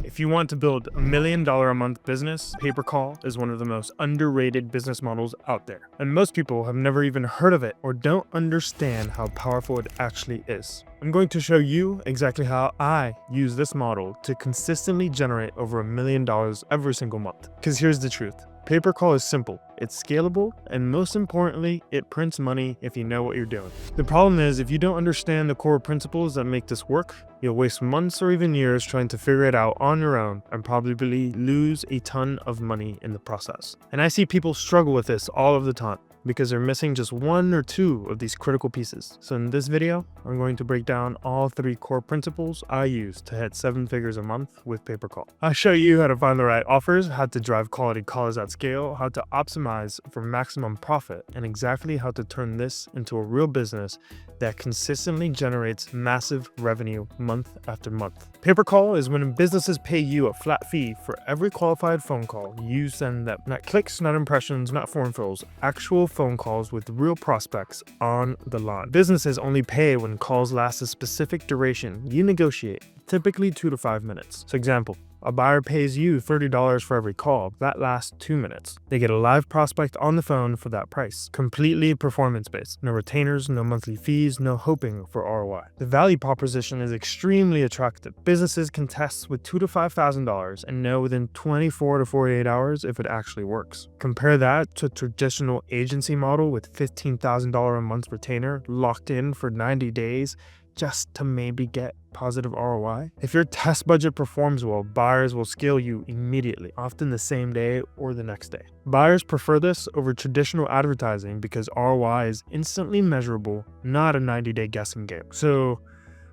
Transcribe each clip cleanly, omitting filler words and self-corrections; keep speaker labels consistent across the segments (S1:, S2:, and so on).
S1: If you want to build a $1 million a month business, pay-per-call is one of the most underrated business models out there. And most people have never even heard of it or don't understand how powerful it actually is. I'm going to show you exactly how I use this model to consistently generate over $1 million every single month. Because here's the truth. Pay-per-call is simple, it's scalable, and most importantly, it prints money if you know what you're doing. The problem is, if you don't understand the core principles that make this work, you'll waste months or even years trying to figure it out on your own and probably lose a ton of money in the process. And I see people struggle with this all of the time because they're missing just one or two of these critical pieces. So in this video, I'm going to break down all 3 core principles I use to hit 7 figures a month with pay-per-call. I'll show you how to find the right offers, how to drive quality calls at scale, how to optimize for maximum profit, and exactly how to turn this into a real business that consistently generates massive revenue month after month. Pay-per-call is when businesses pay you a flat fee for every qualified phone call you send them. Not clicks, not impressions, not form fills, actual phone calls with real prospects on the line. Businesses only pay when calls last a specific duration you negotiate, typically 2 to 5 minutes. So example, a buyer pays you $30 for every call. That lasts 2 minutes. They get a live prospect on the phone for that price. Completely performance-based. No retainers, no monthly fees, no hoping for ROI. The value proposition is extremely attractive. Businesses can test with $2,000 to $5,000 and know within 24 to 48 hours if it actually works. Compare that to a traditional agency model with $15,000 a month retainer locked in for 90 days just to maybe get positive ROI. If your test budget performs well, buyers will scale you immediately, often the same day or the next day. Buyers prefer this over traditional advertising because ROI is instantly measurable, not a 90-day guessing game. So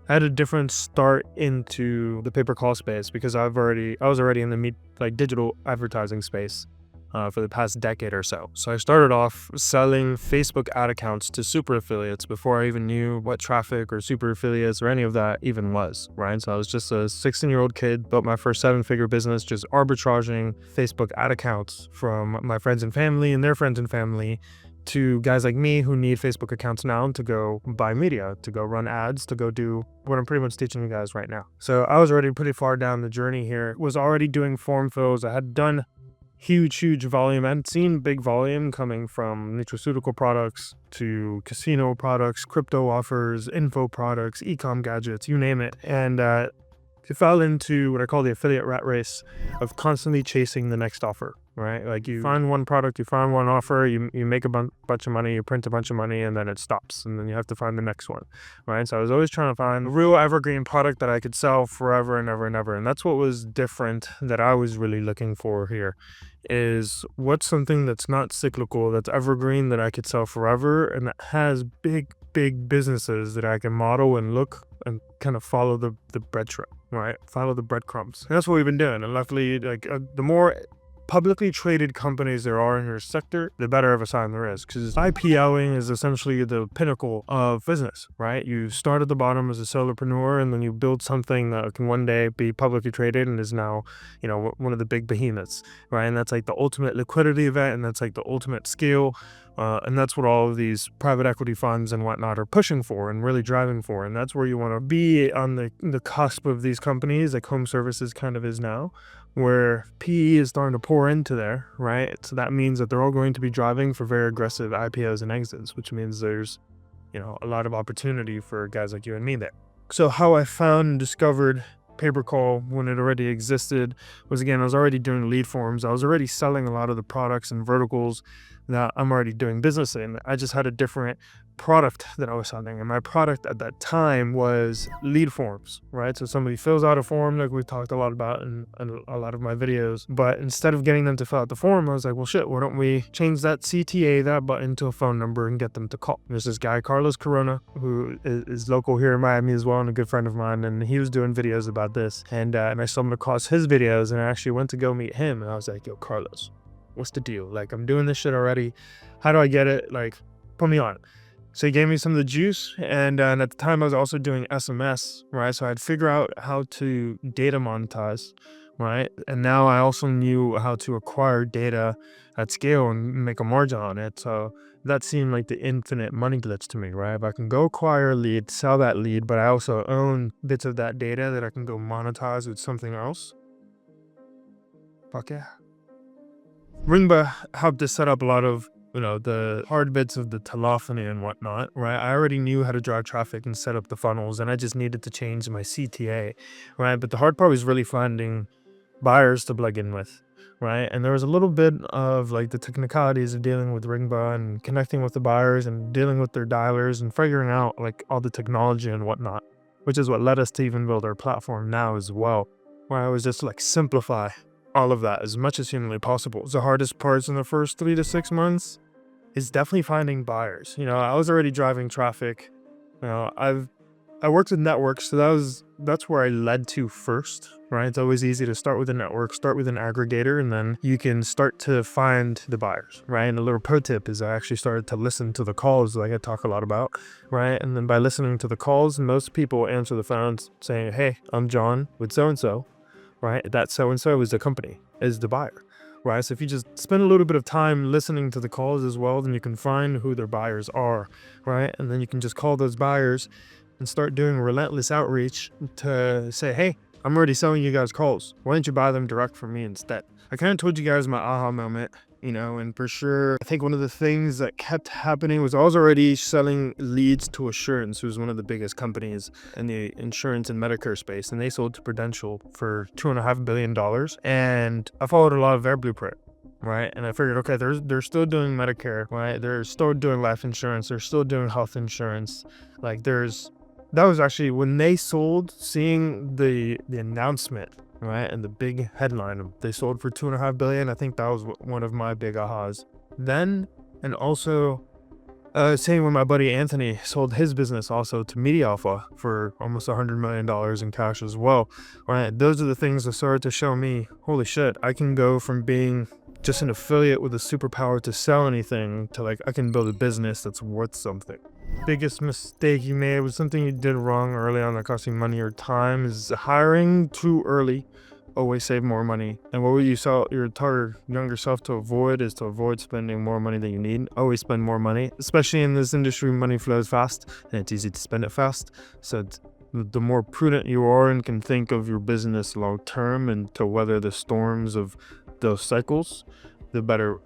S1: I had a different start into the pay-per-call space because I was already in the digital advertising space for the past decade or so. So I started off selling Facebook ad accounts to super affiliates before I even knew what traffic or super affiliates or any of that even was, right? So I was just a 16-year-old kid, built my first 7-figure business just arbitraging Facebook ad accounts from my friends and family and their friends and family to guys like me who need Facebook accounts now to go buy media, to go run ads, to go do what I'm pretty much teaching you guys right now. So I was already pretty far down the journey here, was already doing form fills. I had done huge volume. I had seen big volume coming from nutraceutical products to casino products, crypto offers, info products, e-com gadgets, you name it. And it fell into what I call the affiliate rat race of constantly chasing the next offer, right? Like you find one product, you find one offer, you make a bunch of money, you print a bunch of money, and then it stops. And then you have to find the next one, right? So I was always trying to find a real evergreen product that I could sell forever and ever and ever. And that's what was different that I was really looking for here, is what's something that's not cyclical, that's evergreen, that I could sell forever, and that has big businesses that I can model and look and kind of follow the bread trail, right? Follow the breadcrumbs. And that's what we've been doing. And luckily, the more publicly traded companies there are in your sector, the better of a sign there is, because IPOing is essentially the pinnacle of business, right? You start at the bottom as a solopreneur, and then you build something that can one day be publicly traded and is now, one of the big behemoths, right? And that's like the ultimate liquidity event, and that's like the ultimate scale. And that's what all of these private equity funds and whatnot are pushing for and really driving for. And that's where you want to be on the cusp of these companies, like home services kind of is now, where PE is starting to pour into there, right? So that means that they're all going to be driving for very aggressive IPOs and exits, which means there's, a lot of opportunity for guys like you and me there. So how I found and discovered pay-per-call when it already existed was, again, I was already doing lead forms. I was already selling a lot of the products and verticals that I'm already doing business in. I just had a different product that I was selling, and my product at that time was lead forms, right? So somebody fills out a form like we've talked a lot about in a lot of my videos, but instead of getting them to fill out the form, I was like, well shit, why don't we change that CTA, that button, to a phone number and get them to call. There's this guy, Carlos Corona, who is local here in Miami as well, and a good friend of mine, and he was doing videos about this, and I stumbled across his videos, and I actually went to go meet him, and I was like, yo, Carlos, what's the deal? Like, I'm doing this shit already. How do I get it? Like, put me on it. So he gave me some of the juice, and at the time I was also doing SMS, right? So I'd figure out how to data monetize, right? And now I also knew how to acquire data at scale and make a margin on it. So that seemed like the infinite money glitch to me, right? If I can go acquire a lead, sell that lead, but I also own bits of that data that I can go monetize with something else, Fuck yeah. Ringba helped us set up a lot of, the hard bits of the telephony and whatnot, right? I already knew how to drive traffic and set up the funnels, and I just needed to change my CTA, right? But the hard part was really finding buyers to plug in with, right? And there was a little bit of like the technicalities of dealing with Ringba and connecting with the buyers and dealing with their dialers and figuring out like all the technology and whatnot, which is what led us to even build our platform now as well, where I was just like simplify all of that as much as humanly possible. The hardest parts in the first 3 to 6 months is definitely finding buyers. I was already driving traffic. I worked with networks, so that's where I led to first, right? It's always easy to start with a network, start with an aggregator, and then you can start to find the buyers, right? And a little pro tip is I actually started to listen to the calls like I talk a lot about, right? And then by listening to the calls, most people answer the phones saying, hey, I'm John with so-and-so, right? That so-and-so is the company, is the buyer, right? So if you just spend a little bit of time listening to the calls as well, then you can find who their buyers are, right? And then you can just call those buyers and start doing relentless outreach to say, hey, I'm already selling you guys calls. Why don't you buy them direct from me instead? I kind of told you guys my aha moment, and for sure, I think one of the things that kept happening was I was already selling leads to Assurance, who's one of the biggest companies in the insurance and Medicare space, and they sold to Prudential for $2.5 billion. And I followed a lot of their blueprint, right? And I figured, okay, they're still doing Medicare, right? They're still doing life insurance. They're still doing health insurance. That was actually when they sold, seeing the announcement, right? And the big headline of they sold for $2.5 billion. I think that was one of my big ahas. Then, and also same when my buddy Anthony sold his business also to Media Alpha for almost $100 million in cash as well, right? Those are the things that started to show me, holy shit, I can go from being just an affiliate with a superpower to sell anything to like, I can build a business that's worth something. Biggest mistake you made was something you did wrong early on that cost you money or time is hiring too early. Always save more money. And what would you tell your entire younger self to avoid is to avoid spending more money than you need. Always spend more money, especially in this industry. Money flows fast and it's easy to spend it fast. So the more prudent you are and can think of your business long term and to weather the storms of those cycles, the better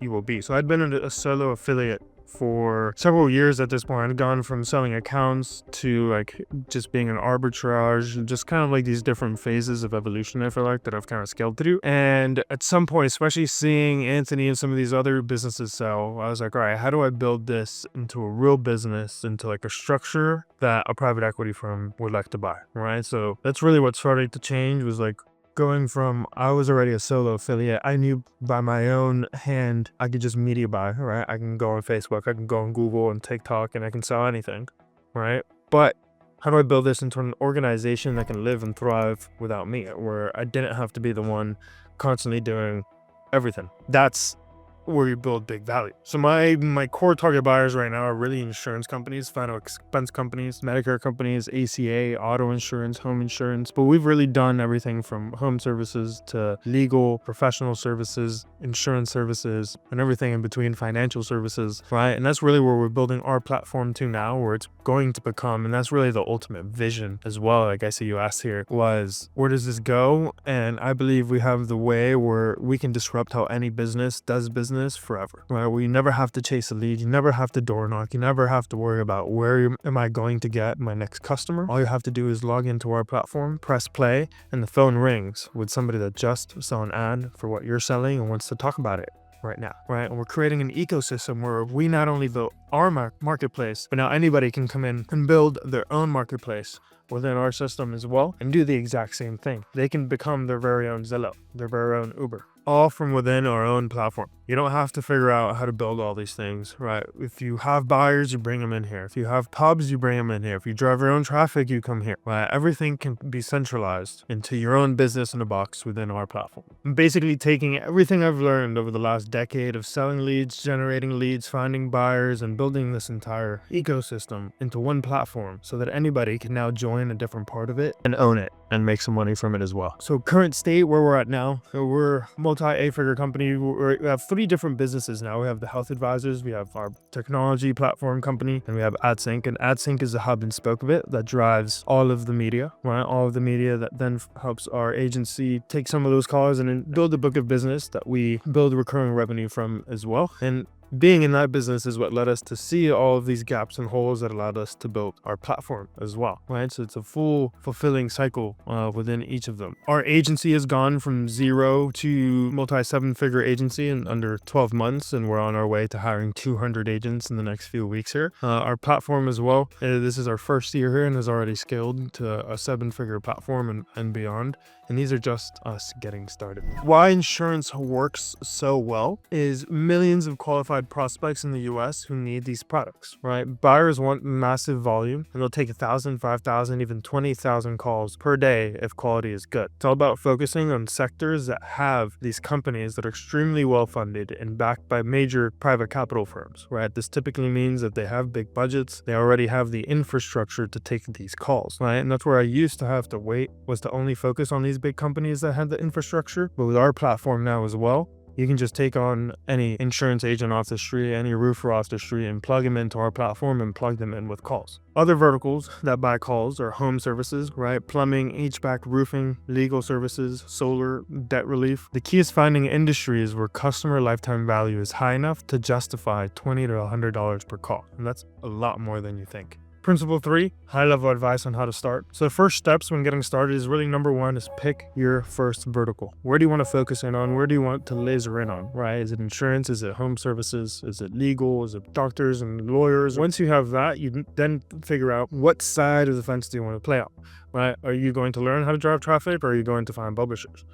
S1: you will be. So I'd been a solo affiliate for several years at this point. I'd gone from selling accounts to like just being an arbitrage, just kind of like these different phases of evolution I feel like that I've kind of scaled through. And at some point, especially seeing Anthony and some of these other businesses sell, I was like, all right, how do I build this into a real business, into like a structure that a private equity firm would like to buy, right? So that's really what started to change, was like going from, I was already a solo affiliate. I knew by my own hand, I could just media buy, right? I can go on Facebook, I can go on Google and TikTok, and I can sell anything, right? But how do I build this into an organization that can live and thrive without me, where I didn't have to be the one constantly doing everything? That's where you build big value. So my core target buyers right now are really insurance companies, final expense companies, Medicare companies, ACA, auto insurance, home insurance. But we've really done everything from home services to legal, professional services, insurance services, and everything in between, financial services, right? And that's really where we're building our platform to now, where it's going to become, and that's really the ultimate vision as well. Like I see you asked here, was where does this go? And I believe we have the way where we can disrupt how any business does business forever, right? Where you never have to chase a lead, you never have to door knock, you never have to worry about where am I going to get my next customer. All you have to do is log into our platform, press play, and the phone rings with somebody that just saw an ad for what you're selling and wants to talk about it right now, right? And we're creating an ecosystem where we not only build our marketplace, but now anybody can come in and build their own marketplace within our system as well and do the exact same thing. They can become their very own Zillow, their very own Uber, all from within our own platform. You don't have to figure out how to build all these things, right? If you have buyers, you bring them in here. If you have pubs, you bring them in here. If you drive your own traffic, you come here, right? Everything can be centralized into your own business in a box within our platform. I'm basically taking everything I've learned over the last decade of selling leads, generating leads, finding buyers, and building this entire ecosystem into one platform so that anybody can now join a different part of it and own it and make some money from it as well. So current state where we're at now, we're multi-8-figure company. We have 3 3 different businesses now. We have the health advisors, we have our technology platform company, and we have AdSync. And AdSync is a hub and spoke of it that drives all of the media, right? All of the media that then helps our agency take some of those calls and then build a book of business that we build recurring revenue from as well. And being in that business is what led us to see all of these gaps and holes that allowed us to build our platform as well, right? So it's a full fulfilling cycle within each of them. Our agency has gone from 0 to multi-7-figure agency in under 12 months, and we're on our way to hiring 200 agents in the next few weeks here. Our platform as well, this is our first year here and has already scaled to a 7-figure platform and beyond. And these are just us getting started. Why insurance works so well is millions of qualified prospects in the US who need these products, right? Buyers want massive volume and they'll take 1,000, 5,000, even 20,000 calls per day if quality is good. It's all about focusing on sectors that have these companies that are extremely well funded and backed by major private capital firms, right? This typically means that they have big budgets, they already have the infrastructure to take these calls, right? And that's where I used to have to wait, was to only focus on these big companies that had the infrastructure. But with our platform now as well, you can just take on any insurance agent off the street, any roofer off the street, and plug them into our platform and plug them in with calls. Other verticals that buy calls are home services, right? Plumbing, HVAC, roofing, legal services, solar, debt relief. The key is finding industries where customer lifetime value is high enough to justify $20 to $100 per call. And that's a lot more than you think. Principle 3, high-level advice on how to start. So the first steps when getting started is really number 1 is pick your first vertical. Where do you want to focus in on? Where do you want to laser in on, right? Is it insurance? Is it home services? Is it legal? Is it doctors and lawyers? Once you have that, you then figure out what side of the fence do you want to play on, right? Are you going to learn how to drive traffic, or are you going to find publishers?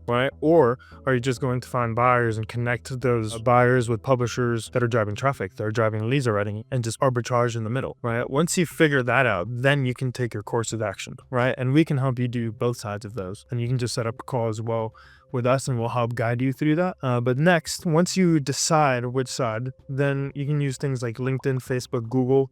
S1: Right? Or are you just going to find buyers and connect those buyers with publishers that are driving traffic, that are driving leads already, and just arbitrage in the middle, right? Once you figure that out, then you can take your course of action, right? And we can help you do both sides of those. And you can just set up a call as well with us and we'll help guide you through that. But next, once you decide which side, then you can use things like LinkedIn, Facebook, Google,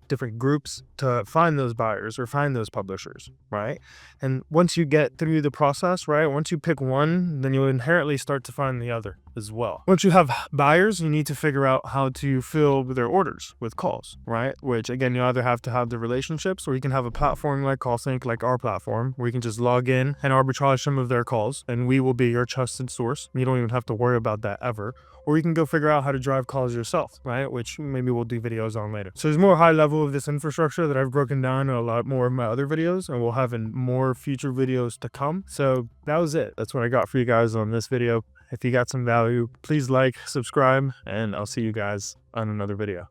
S1: different groups to find those buyers or find those publishers, right? And once you get through the process, right, once you pick one, then you'll inherently start to find the other as well. Once you have buyers, you need to figure out how to fill their orders with calls, right? Which again, you either have to have the relationships, or you can have a platform like CallSync, like our platform, where you can just log in and arbitrage some of their calls, and we will be your trusted source. You don't even have to worry about that ever. Or you can go figure out how to drive calls yourself, right? Which maybe we'll do videos on later. So there's more high level of this infrastructure that I've broken down in a lot more of my other videos, and we'll have in more future videos to come. So that was it. That's what I got for you guys on this video. If you got some value, please like, subscribe, and I'll see you guys on another video.